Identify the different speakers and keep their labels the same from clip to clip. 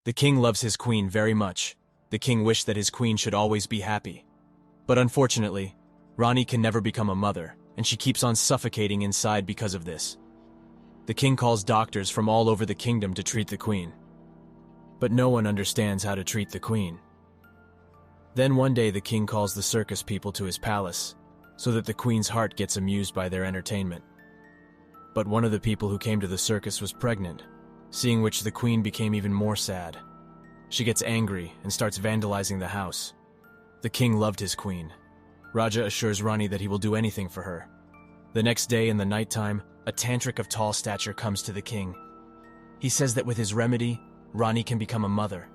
Speaker 1: The king loves his queen very much. The king wished that his queen should always be happy. But unfortunately, Rani can never become a mother, and she keeps on suffocating inside because of this. The king calls doctors from all over the kingdom to treat the queen. But no one understands how to treat the queen. Then one day the king calls the circus people to his palace, so that the queen's heart gets amused by their entertainment. But one of the people who came to the circus was pregnant, seeing which the queen became even more sad. She gets angry and starts vandalizing the house. The king loved his queen. Raja assures Rani that he will do anything for her. The next day in the nighttime, a tantric of tall stature comes to the king. He says that with his remedy, Rani can become a mother.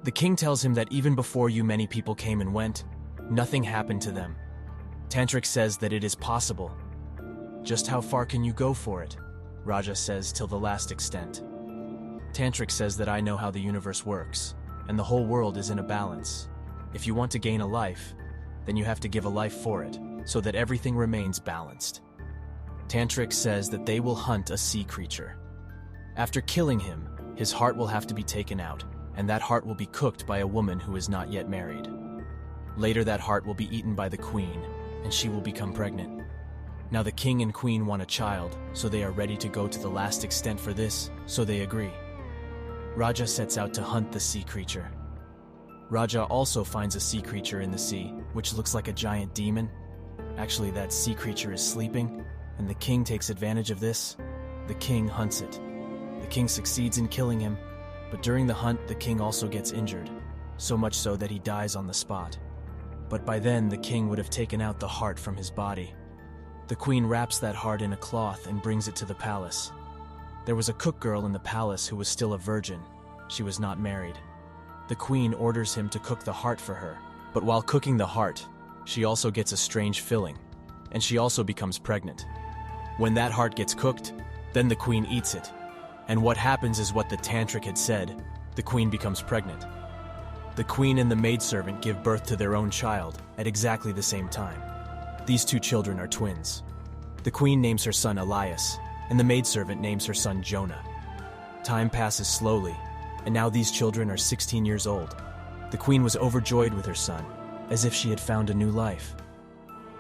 Speaker 1: The king tells him that even before you many people came and went, nothing happened to them. Tantric says that it is possible. Just how far can you go for it? Raja says, till the last extent. Tantric says that I know how the universe works, and the whole world is in a balance. If you want to gain a life, then you have to give a life for it, so that everything remains balanced. Tantric says that they will hunt a sea creature. After killing him, his heart will have to be taken out, and that heart will be cooked by a woman who is not yet married. Later that heart will be eaten by the queen, and she will become pregnant. Now the king and queen want a child, so they are ready to go to the last extent for this, so they agree. Raja sets out to hunt the sea creature. Raja also finds a sea creature in the sea, which looks like a giant demon. Actually, that sea creature is sleeping, and the king takes advantage of this. The king hunts it. The king succeeds in killing him, but during the hunt, the king also gets injured, so much so that he dies on the spot. But by then, the king would have taken out the heart from his body. The queen wraps that heart in a cloth and brings it to the palace. There was a cook girl in the palace who was still a virgin. She was not married. The queen orders him to cook the heart for her, but while cooking the heart, she also gets a strange filling, and she also becomes pregnant. When that heart gets cooked, then the queen eats it, and what happens is what the tantric had said: the queen becomes pregnant. The queen and the maidservant give birth to their own child at exactly the same time. These two children are twins. The queen names her son Elias, and the maidservant names her son Jonah. Time passes slowly, and now these children are 16 years old. The queen was overjoyed with her son, as if she had found a new life.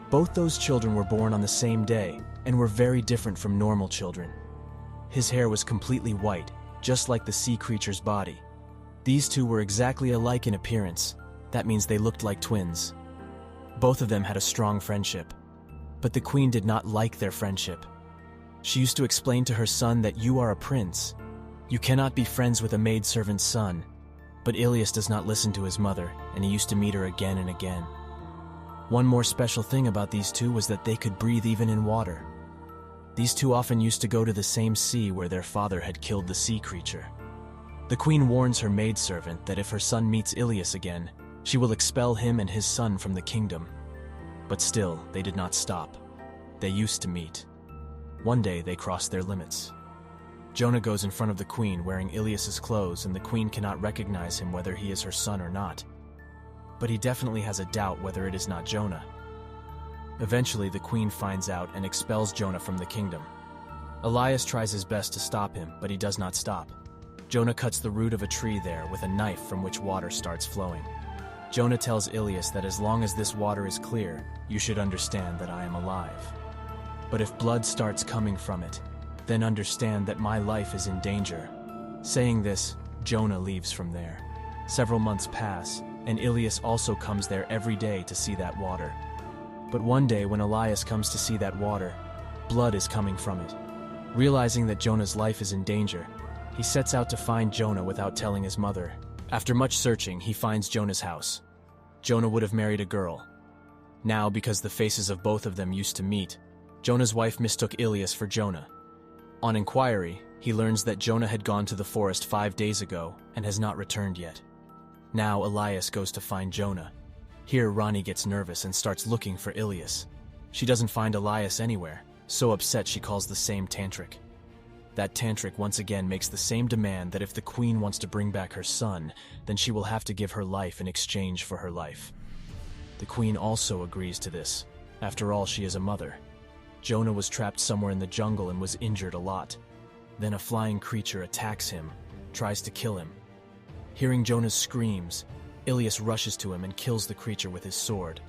Speaker 1: Both those children were born on the same day, and were very different from normal children. His hair was completely white, just like the sea creature's body. These two were exactly alike in appearance. That means they looked like twins. Both of them had a strong friendship, but the queen did not like their friendship. She used to explain to her son that you are a prince. You cannot be friends with a maidservant's son. But Ilias does not listen to his mother, and he used to meet her again and again. One more special thing about these two was that they could breathe even in water. These two often used to go to the same sea where their father had killed the sea creature. The queen warns her maidservant that if her son meets Ilias again, she will expel him and his son from the kingdom. But still, they did not stop. They used to meet. One day, they crossed their limits. Jonah goes in front of the queen wearing Ilias's clothes, and the queen cannot recognize him whether he is her son or not. But he definitely has a doubt whether it is not Jonah. Eventually, the queen finds out and expels Jonah from the kingdom. Elias tries his best to stop him, but he does not stop. Jonah cuts the root of a tree there with a knife from which water starts flowing. Jonah tells Ilias that as long as this water is clear, you should understand that I am alive. But if blood starts coming from it, then understand that my life is in danger. Saying this, Jonah leaves from there. Several months pass, and Ilias also comes there every day to see that water. But one day when Elias comes to see that water, blood is coming from it. Realizing that Jonah's life is in danger, he sets out to find Jonah without telling his mother. After much searching, he finds Jonah's house. Jonah would have married a girl. Now, because the faces of both of them used to meet, Jonah's wife mistook Ilias for Jonah. On inquiry, he learns that Jonah had gone to the forest 5 days ago and has not returned yet. Now Elias goes to find Jonah. Here Rani gets nervous and starts looking for Ilias. She doesn't find Elias anywhere, so upset she calls the same tantric. That tantric once again makes the same demand that if the queen wants to bring back her son, then she will have to give her life in exchange for her life. The queen also agrees to this. After all, she is a mother. Jonah was trapped somewhere in the jungle and was injured a lot. Then a flying creature attacks him, tries to kill him. Hearing Jonah's screams, Ilias rushes to him and kills the creature with his sword.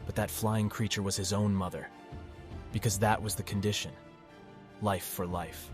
Speaker 1: But that flying creature was his own mother, because that was the condition: life for life.